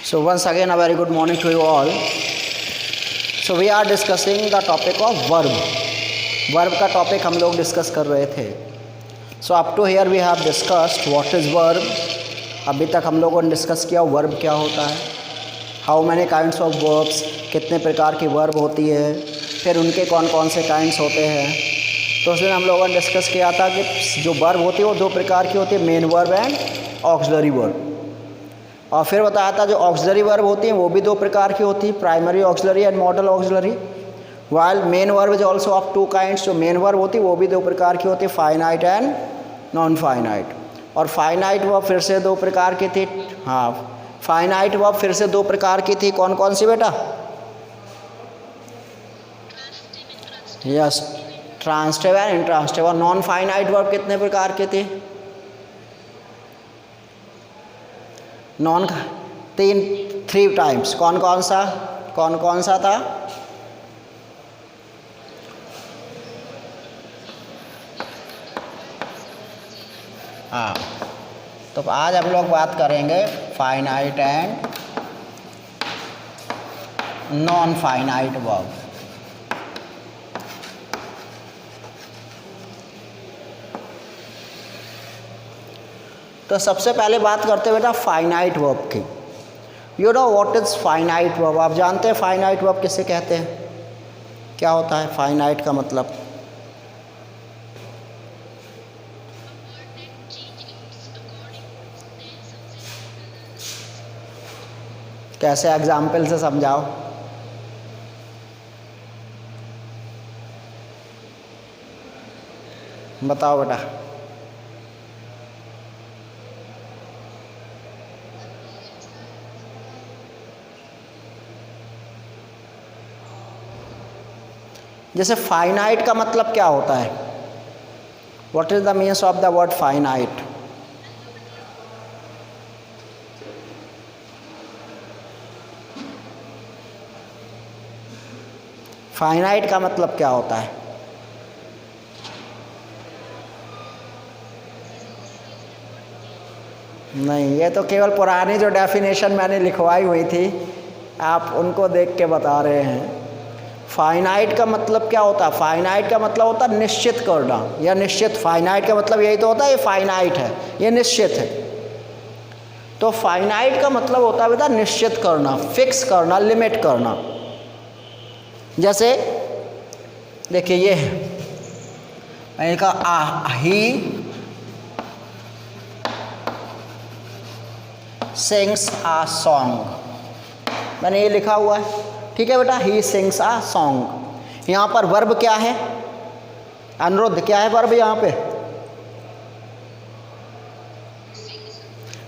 So once again a very good morning to you all. So we are discussing the topic of verb. Verb का topic हम लोग discuss कर रहे थे. So up to here we have discussed what is verb. अभी तक हम लोगों ने discuss किया verb क्या होता है, how many kinds of verbs, कितने प्रकार की verb होती है, फिर उनके कौन कौन से kinds होते हैं. तो उसमें हम लोगों ने डिस्कस किया था कि जो वर्ब होती है वो दो प्रकार की होती है, main verb and auxiliary verb. और फिर बताया था जो ऑक्सिलरी वर्ब होती हैं वो भी दो प्रकार की होती है, primary auxiliary and model auxiliary. While main verb is also of two kinds. जो मेन वर्ब होती है वो भी दो प्रकार की होती है, फाइनाइट एंड नॉन फाइनाइट. और फाइनाइट वर्ब फिर से दो प्रकार की थी. हाँ, फाइनाइट वर्ब फिर से दो प्रकार की थी. कौन कौन सी बेटा? Yes, transitive and intransitive. और नॉन फाइनाइट वर्ब कितने प्रकार के थे? Non three types. कौन कौन सा था? हाँ, तो आज हम लोग बात करेंगे finite and non finite verb. तो सबसे पहले बात करते हैं बेटा फाइनाइट वर्ब की. You know what is finite verb? आप जानते हैं फाइनाइट वर्ब किसे कहते हैं? क्या होता है फाइनाइट का मतलब? कैसे एग्जाम्पल से समझाओ. बताओ बेटा. जैसे फाइनाइट का मतलब क्या होता है? What is the means of the word finite? Finite का मतलब क्या होता है? नहीं, ये तो केवल पुरानी जो डेफिनेशन मैंने लिखवाई हुई थी आप उनको देख के बता रहे हैं. फाइनाइट का मतलब क्या होता है? फाइनाइट का मतलब होता है निश्चित करना या निश्चित. फाइनाइट का मतलब यही तो होता है, ये फाइनाइट है, ये निश्चित है. तो फाइनाइट का मतलब होता है बेटा निश्चित करना, फिक्स करना, लिमिट करना. जैसे देखिए ये है, मैंने कहा ही सिंग्स आ सॉन्ग. मैंने ये लिखा हुआ है, ठीक है बेटा. He sings uh song. यहाँ पर वर्ब क्या है? अनुरुद्ध क्या है वर्ब यहाँ पे?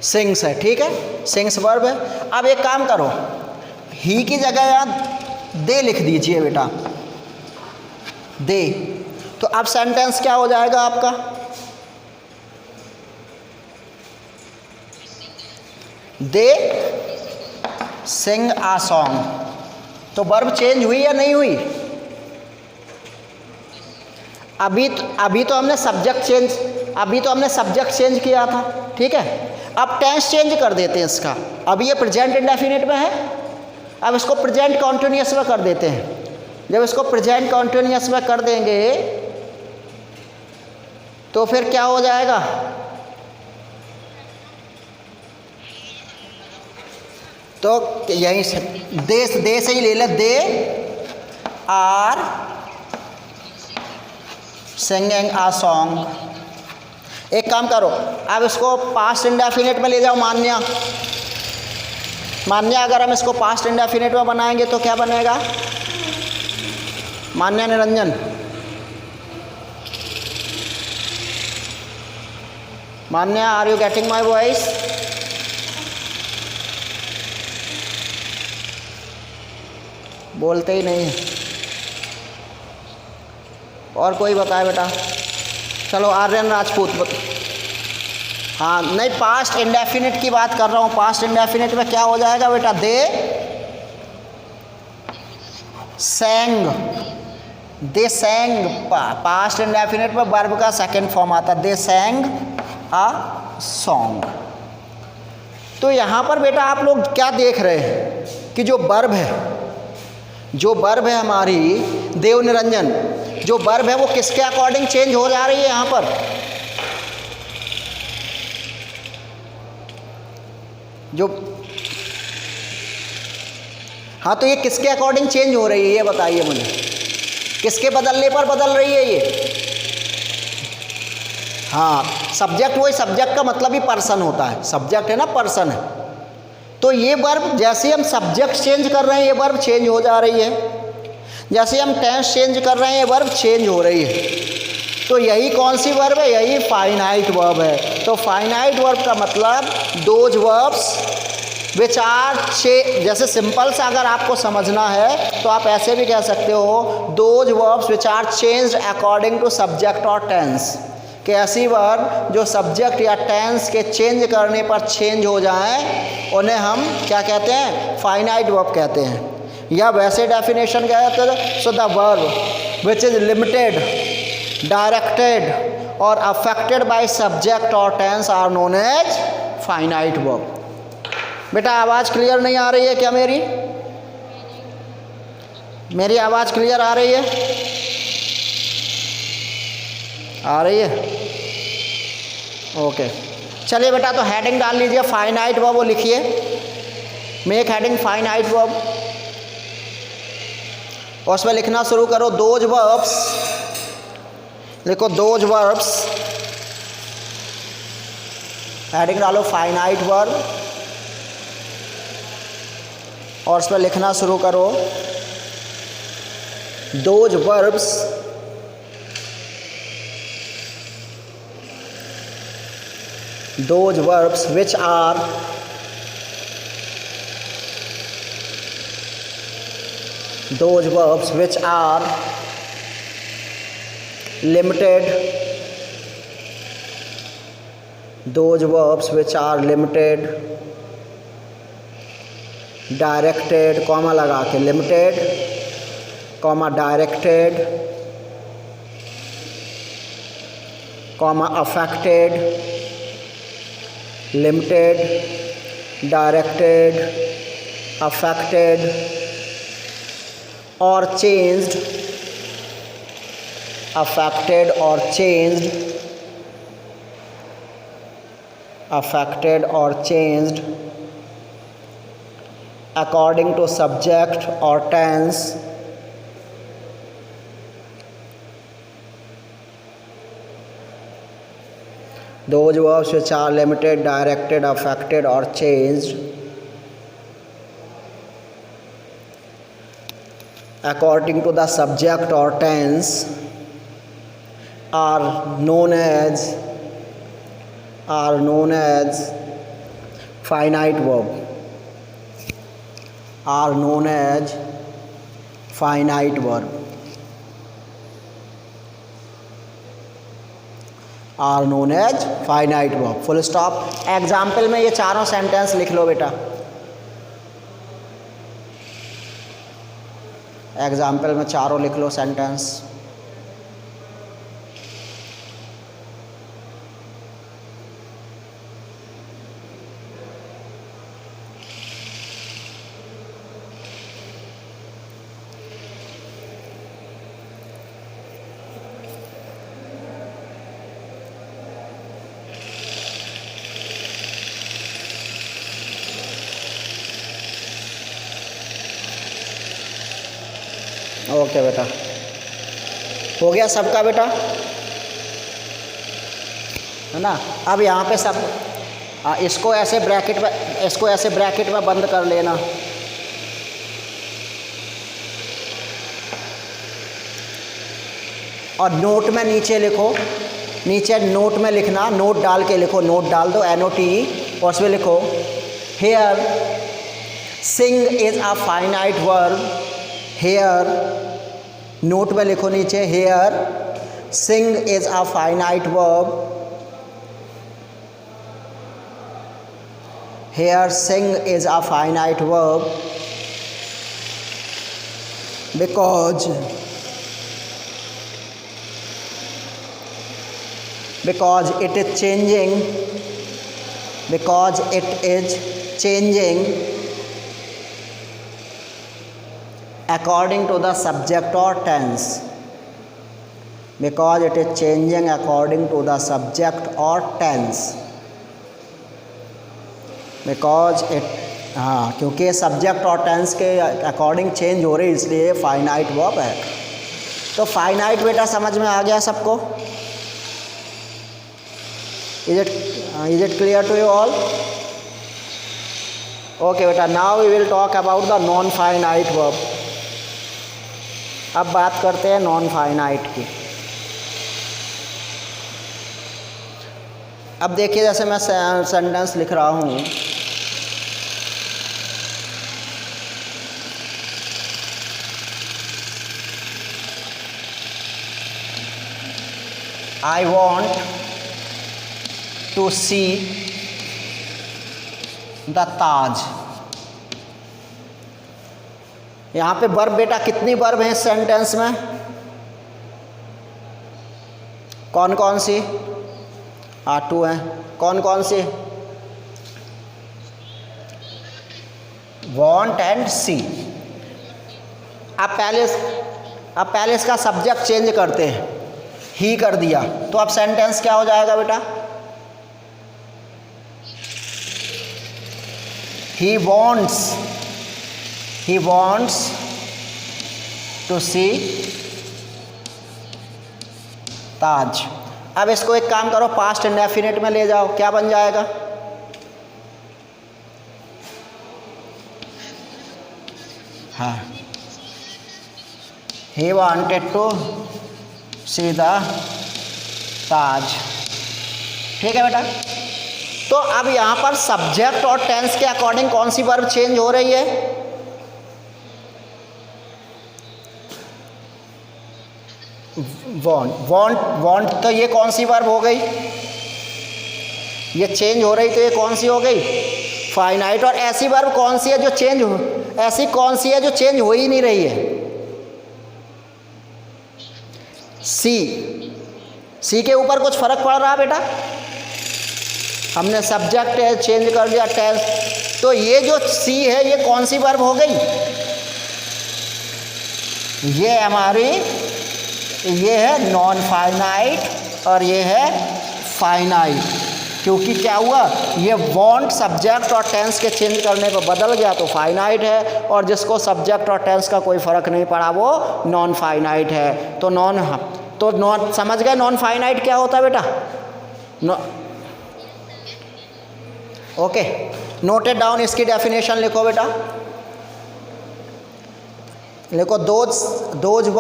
सिंग्स है, ठीक है. सिंग्स वर्ब है. अब एक काम करो, ही की जगह यहाँ दे लिख दीजिए बेटा, दे. तो अब सेंटेंस क्या हो जाएगा आपका? दे सिंग आ सॉन्ग. तो वर्ब चेंज हुई या नहीं हुई? अभी तो हमने सब्जेक्ट चेंज किया था, ठीक है. अब टेंस चेंज कर देते हैं इसका. अब ये प्रेजेंट इंडेफिनिट में है, अब इसको प्रेजेंट कॉन्टिन्यूअस में कर देते हैं. जब इसको प्रेजेंट कॉन्टिन्यूअस में कर देंगे तो फिर क्या हो जाएगा? तो यहीं से दे से ही ले ले. They are singing a song. एक काम करो, अब इसको पास्ट इंडेफिनिट में ले जाओ. मान्या अगर हम इसको पास्ट इंडेफिनिट में बनाएंगे तो क्या बनेगा? Manya Niranjan, Manya, are you getting my voice? बोलते ही नहीं है. और कोई बताए बेटा? चलो आर्यन राजपूत. हाँ नहीं, पास्ट इंडेफिनिट की बात कर रहा हूँ. पास्ट इंडेफिनिट में क्या हो जाएगा बेटा? दे सैंग. दे सैंग पास्ट इंडेफिनिट में वर्ब का सेकंड फॉर्म आता है. दे सैंग आ सॉन्ग. तो यहाँ पर बेटा आप लोग क्या देख रहे हैं कि जो वर्ब है, जो वर्ब है हमारी देव निरंजन, जो वर्ब है वो किसके अकॉर्डिंग चेंज हो जा रही है यहाँ पर? जो हाँ, तो ये किसके अकॉर्डिंग चेंज हो रही है ये बताइए मुझे, किसके बदलने पर बदल रही है ये? हाँ, सब्जेक्ट, वही सब्जेक्ट का मतलब ही पर्सन होता है, सब्जेक्ट है ना, पर्सन है। तो ये वर्ब जैसे हम सब्जेक्ट चेंज कर रहे हैं ये वर्ब चेंज हो जा रही है, जैसे हम टेंस चेंज कर रहे हैं ये वर्ब चेंज हो रही है। तो यही कौन सी वर्ब है? यही फाइनाइट वर्ब है। तो फाइनाइट वर्ब का मतलब दोज वर्ब्स विच आर जैसे सिंपल सा अगर आपको समझना है तो आप ऐसे भी कह सकते हो, those verbs which are changed according to subject और टेंस, कि ऐसी वर्ब जो सब्जेक्ट या टेंस के चेंज करने पर चेंज हो जाएं उन्हें हम क्या कहते हैं? फाइनाइट वर्ब कहते हैं। या वैसे डेफिनेशन क्या है? So the verb which is limited, directed और अफेक्टेड बाय सब्जेक्ट और tense are known as finite verb. बेटा आवाज़ क्लियर नहीं आ रही है क्या मेरी? मेरी आवाज़ क्लियर आ रही है? आ रही है? ओके, चलिए बेटा, तो हेडिंग डाल लीजिए फाइनाइट वर्ब, वो लिखिए, मेक हेडिंग फाइनाइट वर्ब, और उसमें लिखना शुरू करो दोज वर्ब्स, लिखो दोज वर्ब्स, हेडिंग डालो फाइनाइट वर्ब, और उसमें लिखना शुरू करो those verbs which are limited, those verbs which are limited, directed, comma लगा के limited, comma directed, comma affected, limited, directed, affected or changed, affected or changed, affected or changed according to subject or tense, those verbs which are limited, directed, affected or changed according to the subject or tense are known as finite verb, are known as finite verb, are known as finite verb, full stop. Example में ये चारों sentence लिख लो बेटा, example में चारों लिख लो sentence. Okay बेटा, हो गया सबका बेटा, है ना। अब यहाँ पे सब इसको ऐसे ब्रैकेट में बंद कर लेना। और नोट में नीचे लिखो, नीचे नोट में लिखना, नोट डाल के लिखो, नोट डाल दो NOTE, और उसमें लिखो here sing is a finite verb. Here, note में लिखो नीचे here sing is a finite verb. Here sing is a finite verb because it is changing because it is changing according to the subject or tense, because it is changing according to the subject or tense, because it हाँ, क्योंकि subject और tense के according change हो रही, इसलिए finite verb है। तो finite बेटा समझ में आ गया सबको? Is it clear to you all? Okay बेटा, now we will talk about the non finite verb. अब बात करते हैं नॉन फाइनाइट की। अब देखिए, जैसे मैं सेंटेंस लिख रहा हूँ, I want to see the Taj। यहाँ पे वर्ब बेटा कितनी वर्ब है इस सेंटेंस में? कौन कौन सी? 2 हैं। कौन कौन सी? want एंड सी। अब पहले इसका सब्जेक्ट चेंज करते हैं, ही कर दिया, तो अब सेंटेंस क्या हो जाएगा बेटा? ही वॉन्ट्स टू सी ताज। अब इसको एक काम करो, पास्ट इंडेफिनिट में ले जाओ, क्या बन जाएगा? हाँ, he wanted to see the Taj. ठीक है बेटा? तो अब यहाँ पर सब्जेक्ट और टेंस के अकॉर्डिंग कौन सी वर्ब चेंज हो रही है? वॉन्ट तो ये कौन सी वर्ब हो गई? ये चेंज हो रही, तो ये कौन सी हो गई? फाइनाइट। और ऐसी वर्ब कौन सी है जो चेंज हो, ऐसी कौन सी है जो चेंज हो ही नहीं रही है? सी के ऊपर कुछ फर्क पड़ रहा है बेटा? हमने सब्जेक्ट चेंज कर दिया, टेंस, तो ये जो सी है ये कौन सी वर्ब हो गई? ये हमारी, ये है नॉन फाइनाइट और ये है फाइनाइट। क्योंकि क्या हुआ, ये वांट सब्जेक्ट और टेंस के चेंज करने पर बदल गया तो फाइनाइट है, और जिसको सब्जेक्ट और टेंस का कोई फ़र्क नहीं पड़ा वो नॉन फाइनाइट है। तो नॉन समझ गए नॉन फाइनाइट क्या होता है बेटा? ओके, नोटेड डाउन, इसकी डेफिनेशन लिखो बेटा। लिखो, those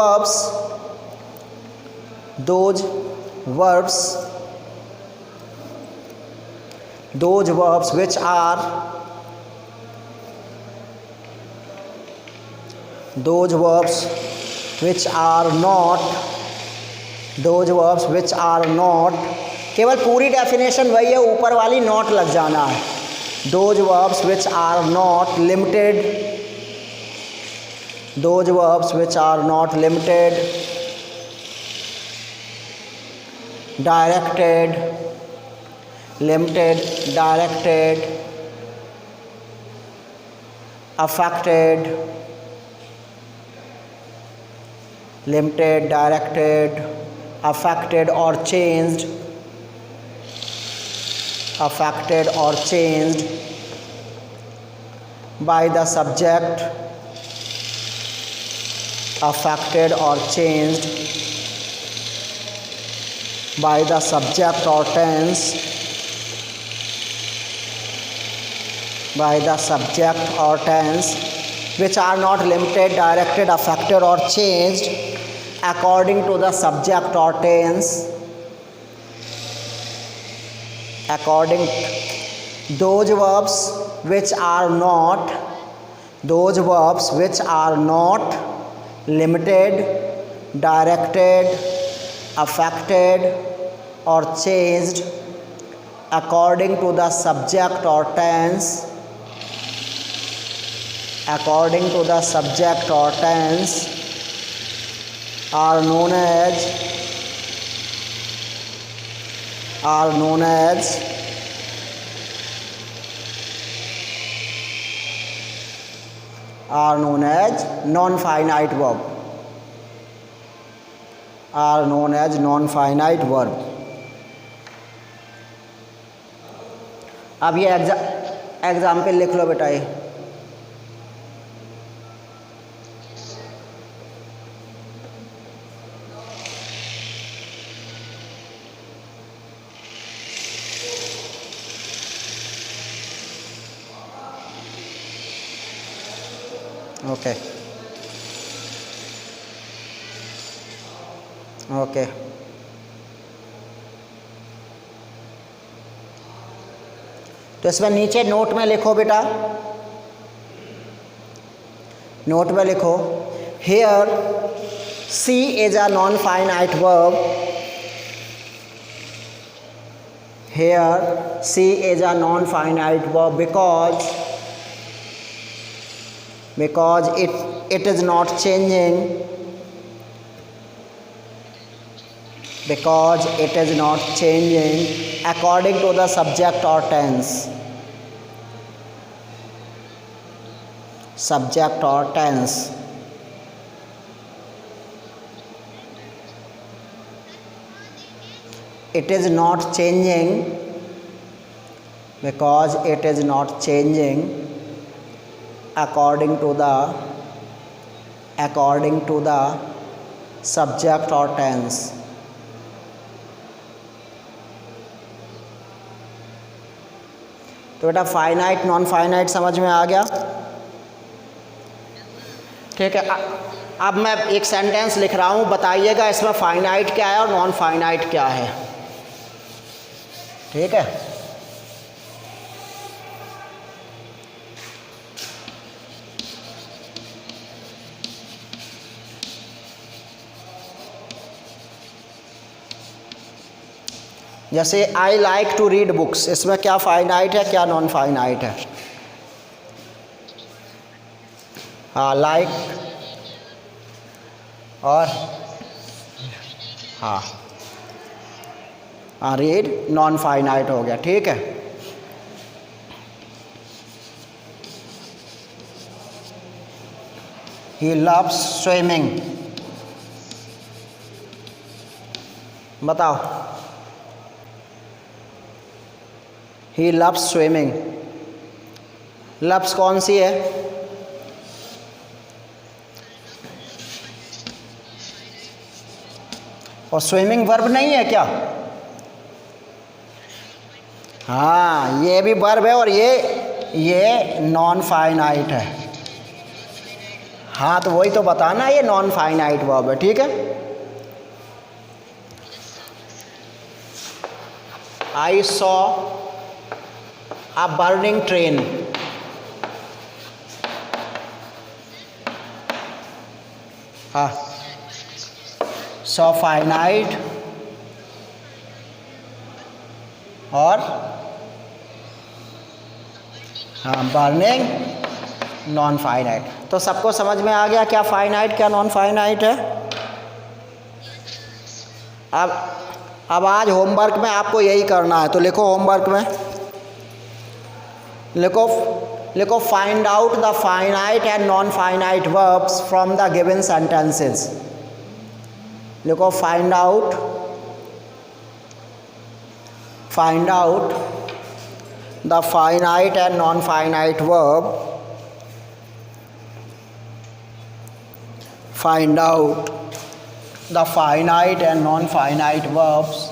verbs which are not, केवल पूरी डेफिनेशन वही है, ऊपर वाली नॉट लग जाना है। those verbs which are not limited, directed, affected, or changed, by the subject, affected or changed by the subject or tense, which are not limited, directed, affected or changed according to the subject or tense, those verbs which are not limited, directed, affected or changed according to the subject or tense, are known as are known as non-finite verb, are known as non-finite verb. अब ये example लिख लो बेटा ये। Okay okay तो इसमें नीचे note में लिखो बेटा, नोट में लिखो here see is a non finite verb, here see is a non finite verb because it is not changing, because it is not changing according to the subject or tense, subject or tense. It is not changing because it is not changing according to the subject or tense. तो बेटा finite non finite समझ में आ गया, ठीक है। अब मैं एक सेंटेंस लिख रहा हूँ, बताइएगा इसमें फाइनाइट क्या है और नॉन फाइनाइट क्या है, ठीक है। जैसे I like to read books, इसमें क्या फाइनाइट है क्या नॉन फाइनाइट है? हाँ लाइक और हाँ हाँ रीड नॉन फाइनाइट हो गया, ठीक है। ही लव्स स्विमिंग, बताओ। ही लव्स स्विमिंग, लव्स कौन सी है? और स्विमिंग वर्ब नहीं है क्या? हाँ ये भी वर्ब है और ये नॉन फाइनाइट है। हाँ तो वही तो बताना, ये नॉन फाइनाइट वर्ब है, ठीक है। I saw a burning train, so finite और burning नॉन फाइनाइट। तो सबको समझ में आ गया क्या फाइनाइट क्या नॉन फाइनाइट है। अब आज होमवर्क में आपको यही करना है, तो लिखो होमवर्क में, लिखो find out the finite and non finite verbs from the given sentences. लिखो find out the finite and non finite verb, find out the finite and non finite verbs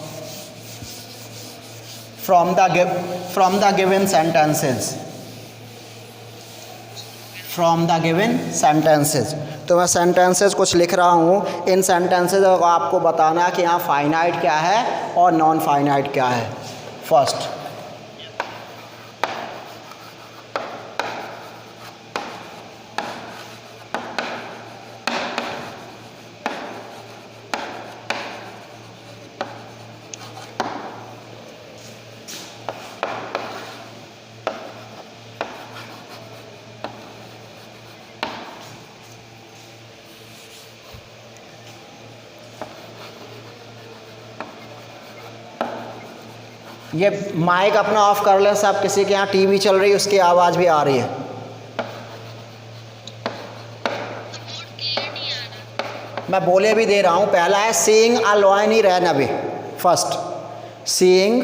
from the given sentences, from the given sentences। तो मैं sentences कुछ लिख रहा हूँ, इन sentences को आपको बताना है कि यहाँ फाइनाइट क्या है और नॉन फाइनाइट क्या है। फर्स्ट ये माइक अपना ऑफ कर लें सब, किसी के यहाँ टीवी चल रही है उसकी आवाज़ भी आ रही है। मैं बोले भी दे रहा हूँ। पहला है seeing a lion he ran away, first seeing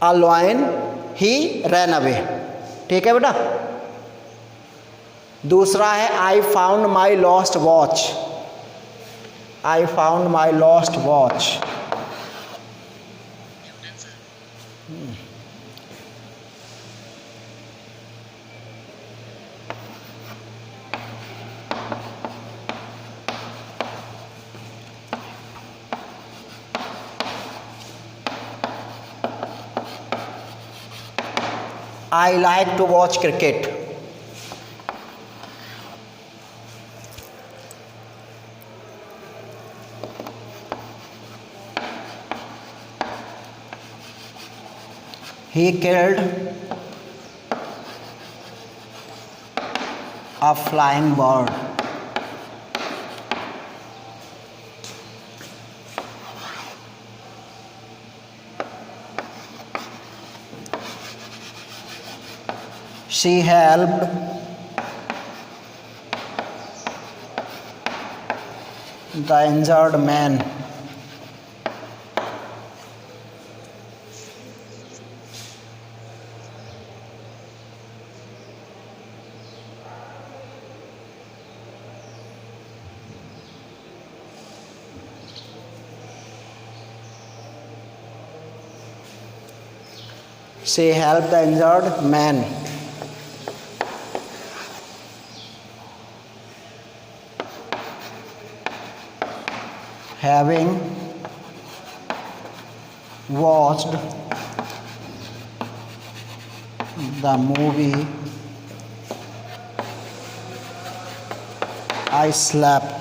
a lion he ran away, ठीक है बेटा। दूसरा है I found my lost watch, I found my lost watch. I like to watch cricket. He killed a flying bird. She helped the injured man. She helped the injured man. Having watched the movie, I slept.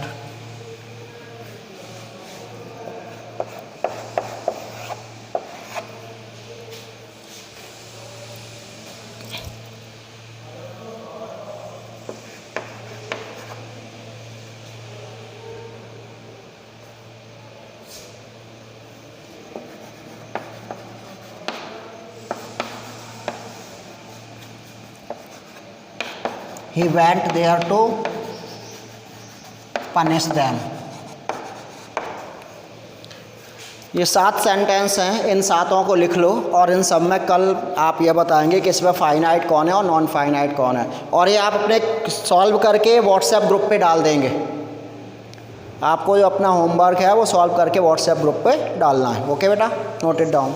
He went there to punish them. ये 7 sentence हैं, इन 7 को लिख लो और इन सब में कल आप ये बताएंगे कि इसमें फाइनाइट कौन है और नॉन फाइनाइट कौन है, और ये आप अपने सॉल्व करके व्हाट्सएप ग्रुप पे डाल देंगे। आपको जो अपना होमवर्क है वो सॉल्व करके व्हाट्सएप ग्रुप पे डालना है। ओके बेटा, नोट इट डाउन।